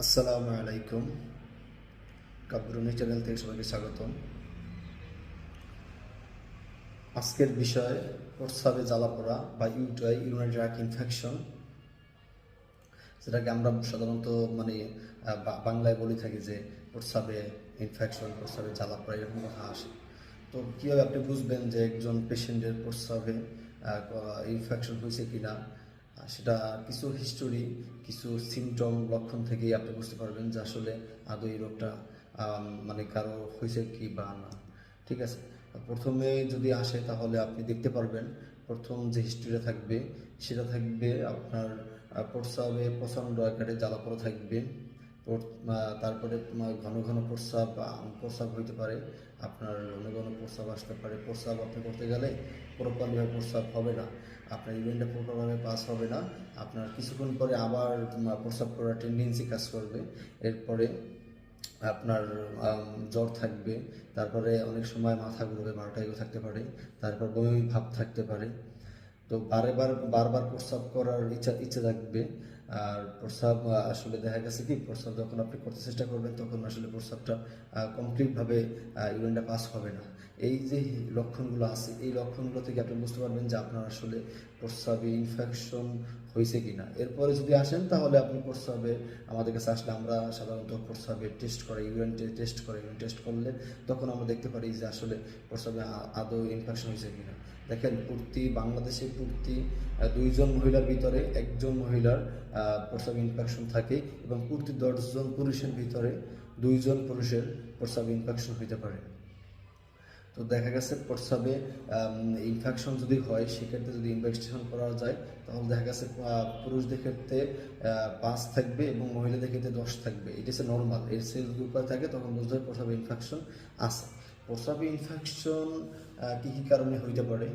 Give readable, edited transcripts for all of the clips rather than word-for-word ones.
আসসালামু আলাইকুম। কাব্রুনি চ্যানেল থেকে সবাইকে স্বাগতম। আজকের বিষয় প্রস্রাবে জ্বালা পোড়া বা ইউটিআই, ইউরিনারি ট্র্যাক্ট ইনফেকশন, যেটাকে আমরা সাধারণত বাংলায় বলে থাকি যে প্রস্রাবে ইনফেকশন, প্রস্রাবে জ্বালা পোড়া এরকম কথা আসে। তো কীভাবে আপনি বুঝবেন যে একজন পেশেন্টের প্রস্রাবে ইনফেকশন হয়েছে কিনা, সেটা কিছু হিস্টোরি, কিছু সিমটম, লক্ষণ থেকেই আপনি বুঝতে পারবেন যে আসলে আদৌ এই রোগটা কারো হয়েছে কি বা না। ঠিক আছে, প্রথমে যদি আসে তাহলে আপনি দেখতে পারবেন, প্রথম যে হিস্ট্রিটা থাকবে সেটা থাকবে আপনার প্রস্রাবে প্রচণ্ড আকারে জ্বালাপোড়া থাকবে। তারপরে ঘন ঘন প্রস্রাব হইতে পারে, আপনার ঘন ঘন প্রস্রাব আসতে পারে। প্রস্রাব আপনি করতে গেলে প্রপারভাবে প্রস্রাব হবে না, আপনার ইউরিনটা প্রপারভাবে পাস হবে না। আপনার কিছুক্ষণ পরে আবার প্রস্রাব করার টেন্ডেন্সি কাজ করবে। এরপরে আপনার জ্বর থাকবে, তারপরে অনেক সময় মাথা ঘুরবে, মাথাটাইও থাকতে পারে, তারপর বমি ভাব থাকতে পারে। তো বারবার প্রস্রাব করার ইচ্ছা থাকবে। আর প্রস্রাব আসলে দেখা গেছে কি, প্রস্রাব যখন আপনি করতে চেষ্টা করবেন তখন আসলে প্রস্রাবটা কমপ্লিটভাবে ইউরিনটা পাস হবে না। এই যে লক্ষণগুলো আছে, এই লক্ষণগুলো থেকে আপনি বুঝতে পারবেন যে আপনার আসলে প্রস্রাবে ইনফেকশন হয়েছে কিনা। এরপরে যদি আসেন তাহলে আপনি প্রস্রাবে আমাদের কাছে আসলে আমরা সাধারণত প্রস্রাবে টেস্ট করে ইউরিন টেস্ট করলে তখন আমরা দেখতে পারি যে আসলে প্রস্রাবে আদৌ ইনফেকশন হয়েছে কিনা। দেখেন, বাংলাদেশে দুইজন মহিলার ভিতরে একজন মহিলার প্রস্রাব ইনফেকশন থাকে, এবং প্রতি 10জন পুরুষের ভিতরে দুইজন পুরুষের প্রস্রাব ইনফেকশন হইতে পারে। তো দেখা গেছে প্রস্রাবে ইনফেকশন যদি হয়, সেক্ষেত্রে যদি ইনভেস্টিগেশন করা যায় তাহলে দেখা গেছে পুরুষদের ক্ষেত্রে 5 থাকবে এবং মহিলাদের ক্ষেত্রে 10 থাকবে। এটা হচ্ছে নর্মাল। এর চেয়ে যদি উপরে থাকে তখন বুঝতে হবে প্রস্রাবে ইনফেকশন আছে। প্রস্রাবে ইনফেকশন কী কী কারণে হইতে পারে?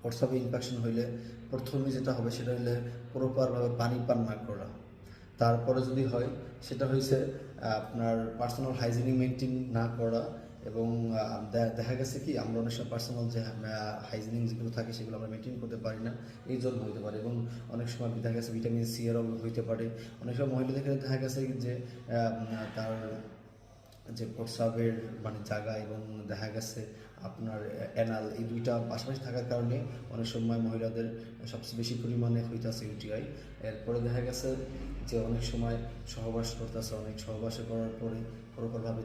প্রস্রাবে ইনফেকশন হইলে প্রথমে যেটা হবে সেটা হইলে প্রপারভাবে পানি পান না করা। তারপরে যদি হয় সেটা হয়েছে আপনার পার্সোনাল হাইজিনিক মেনটেন না করা, এবং দেখা গেছে কি আমরা অনেক সময় পার্সোনাল যে হাইজিনিক যেগুলো থাকে সেগুলো আমরা মেনটেন করতে পারি না, এই জন্য হইতে পারে। এবং অনেক সময় দেখা গেছে ভিটামিন সি এর অভাব হইতে পারে। অনেক সময় মহিলাদের ক্ষেত্রে দেখা গেছে যে তার যে প্রস্রাবের জায়গা এবং দেখা গেছে আপনার অ্যানাল, এই দুইটা পাশাপাশি থাকার কারণে অনেক সময় মহিলাদের সবচেয়ে বেশি পরিমাণে হইতেছে ইউটিআই। এরপরে দেখা গেছে যে অনেক সময় সহবাস করতেছে, অনেক সহবাসে করার পরে প্রপারভাবে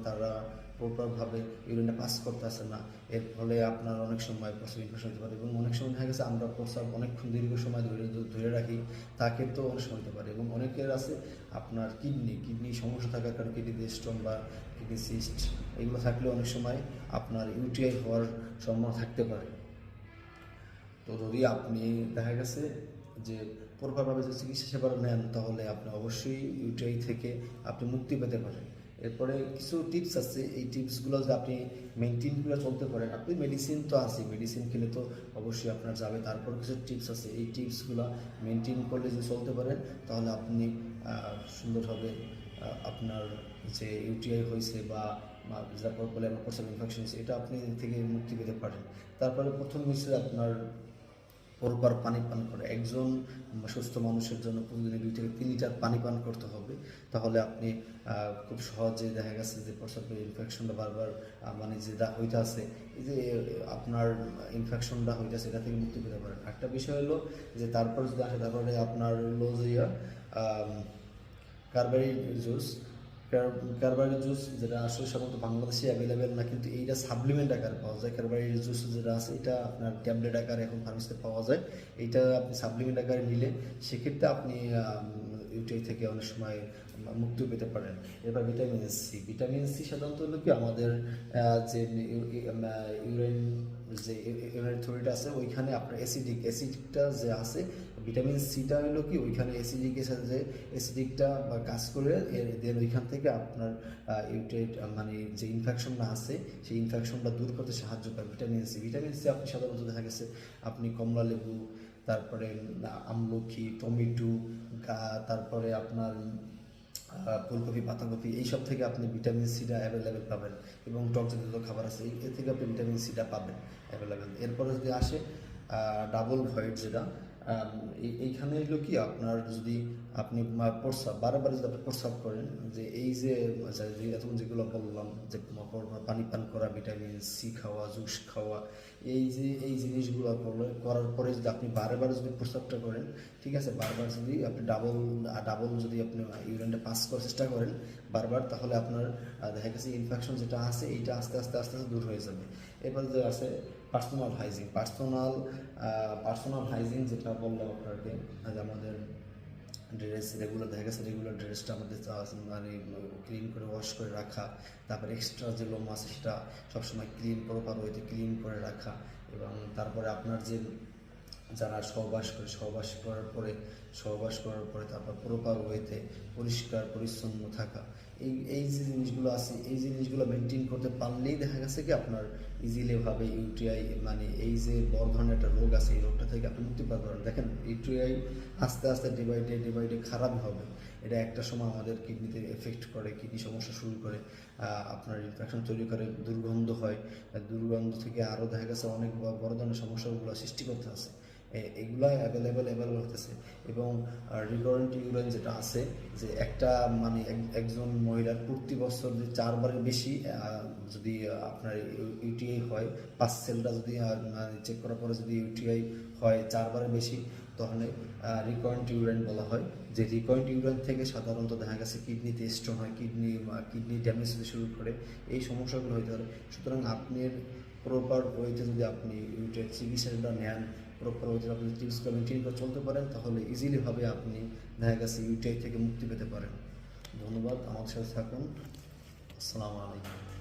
তারা প্রপারভাবে ইউরিনটা পাস করতেছে না। এর ফলে আপনার অনেক সময় প্রস্রাব ইনফেকশন হতে পারে, এবং অনেক সময় দেখা গেছে আমরা প্রস্রাব অনেকক্ষণ দীর্ঘ সময় ধরে রাখি, তাকে তো অনেক সময় হতে পারে। এবং অনেকের আছে আপনার কিডনি সমস্যা থাকার কারণে কিডনিতে স্টোন বা কিডনি সিস্ট এগুলো থাকলে অনেক সময় আপনার ইউটিআই হওয়ার সম্ভাবনা থাকতে পারে। তো যদি আপনি দেখা গেছে যে প্রপারভাবে যে চিকিৎসা সেবা নেন তাহলে আপনি অবশ্যই ইউটিআই থেকে আপনি মুক্তি পেতে পারেন। এরপরে কিছু টিপস আছে, এই টিপসগুলো যদি আপনি মেনটেন করে চলতে পারেন, আপনি মেডিসিন তো আছে, মেডিসিন খেলে তো অবশ্যই আপনার যাবে, তারপর কিছু টিপস আছে, এই টিপসগুলো মেনটেন করলে যদি চলতে পারেন তাহলে আপনি সুন্দরভাবে আপনার যে ইউটিআই হয়েছে বা যার বলে আমার প্রস্রাব ইনফেকশন হয়েছে এটা আপনি থেকে মুক্তি পেতে পারেন। তারপরে প্রথম বিষয় আপনার প্রপার পানি পান করে। একজন সুস্থ মানুষের জন্য প্রতিদিনে 2 থেকে 3 লিটার পানি পান করতে হবে, তাহলে আপনি খুব সহজে দেখা গেছে যে প্রস্রাবের ইনফেকশনটা বারবার যেটা হইতে আছে, এই যে আপনার ইনফেকশনটা হইতে আছে এটা থেকে মুক্তি পেতে পারেন। একটা বিষয় হলো যে তারপর যদি আসে, তারপরে আপনার হলো যে কারবারি জুস। কারবারি জুস যেটা আসলে সাধারণত বাংলাদেশে অ্যাভেলেবেল না, কিন্তু এইটা সাপ্লিমেন্ট আকারে পাওয়া যায়। কারবারি জুস যেটা আছে এটা আপনার ট্যাবলেট আকারে এখন ফার্মেসিতে পাওয়া যায়। এইটা আপনি সাপ্লিমেন্ট আকারে নিলে সেক্ষেত্রে আপনি ইউটিআই থেকে অনেক সময় মুক্তি পেতে পারেন। এবার ভিটামিন সি সাধারণত হলো কি আমাদের যে ইউরিন যে ইউরিনারি থ্রোটা আছে ওইখানে আপনার অ্যাসিডটা যে আছে, ভিটামিন সিটা হলো কি ওইখানে অ্যাসিডিকের সাথে যে অ্যাসিডিকটা বা কাজ করে দেন ওইখান থেকে আপনার ইউটেট যে ইনফেকশনটা আছে সেই ইনফেকশনটা দূর করতে সাহায্য করে ভিটামিন সি আপনি সাধারণত দেখা গেছে আপনি কমলা লেবু, তারপরে আমলকি, টমেটো, তারপরে আপনার ফুলকপি, পাতাকপি এইসব থেকে আপনি ভিটামিন সিটা অ্যাভেলেবেল পাবেন, এবং টক জাতীয় খাবার আছে এর থেকে আপনি ভিটামিন সিটা পাবেন অ্যাভেলেবেল। এরপরে যদি আসে ডাবল ভয়েড, যেটা এইখানে হলো কি আপনার যদি আপনি প্রস্রাব বারবার যদি আপনি প্রস্রাব করেন, যে এই যে এতক্ষণ যেগুলো বললাম যে পানি পান করা, ভিটামিন সি খাওয়া, জুস খাওয়া, এই জিনিসগুলো করার পরে যদি আপনি বারবার যদি প্রস্রাবটা করেন, ঠিক আছে, বারবার যদি আপনি ডাবল যদি আপনি ইউরিনটা পাস করার চেষ্টা করেন বারবার, তাহলে আপনার দেখা গেছে ইনফেকশন যেটা আছে এইটা আস্তে আস্তে আস্তে আস্তে দূর হয়ে যাবে। এবার যে আছে পার্সোনাল হাইজিন যেটা বললাম আপনাকে, যে আমাদের ড্রেস রেগুলার, দেখা গেছে রেগুলার ড্রেসটা আমাদের মানে ক্লিন করে ওয়াশ করে রাখা, তারপরে এক্সট্রা যে লোম আছে সেটা সবসময় প্রপার ওয়েতে ক্লিন করে রাখা, এবং তারপরে আপনার যে যারা সহবাস করার পরে তারপর প্রপার ওয়েতে পরিষ্কার পরিচ্ছন্ন থাকা, এই যে জিনিসগুলো আছে এই জিনিসগুলো মেনটেন করতে পারলেই দেখা গেছে কি আপনার ইজিলিভাবে ইউটিআই, মানে এই যে বড় ধরনের একটা রোগ আছে এই রোগটা থেকে আপনি মুক্তি পাবেন। দেখেন ইউটিআই আস্তে আস্তে ডে বাই ডে খারাপ হবে। এটা একটা সময় আমাদের কিডনিতে এফেক্ট করে, কিডনি সমস্যা শুরু করে, আপনার ইনফেকশন তৈরি করে, দুর্গন্ধ হয়, দুর্গন্ধ থেকে আরও দেখা গেছে অনেক বড় ধরনের সমস্যাগুলো সৃষ্টি করতে আছে। এগুলা অ্যাভেলেবেল হতেছে। এবং রিকারেন্ট ইউরিন যেটা আছে, যে একটা মানে একজন মহিলার প্রতি বছর যদি 4বারের বেশি যদি আপনার ইউটিআই হয়, 5 সেলটা যদি চেক করার পরে যদি ইউটিআই হয় 4বারের বেশি, তাহলে রিকারেন্ট ইউরিন বলা হয়। যে রিকারেন্ট ইউরিন থেকে সাধারণত দেখা গেছে কিডনিতে স্টোন হয়, কিডনি ড্যামেজ হতে শুরু করে, এই সমস্যাগুলো হতে পারে। সুতরাং আপনার প্রপার ওয়েতে যদি আপনি ইউটিআই চিকিৎসাটা নেন, প্রপার ওয়েতে আপনি টিপসগুলো মেনটেন করে চলতে পারেন, তাহলে ইজিলিভাবে আপনি দেখা গেছে ইউটিআই থেকে মুক্তি পেতে পারেন। ধন্যবাদ, আমাদের সাথে থাকুন। আসসালামু আলাইকুম।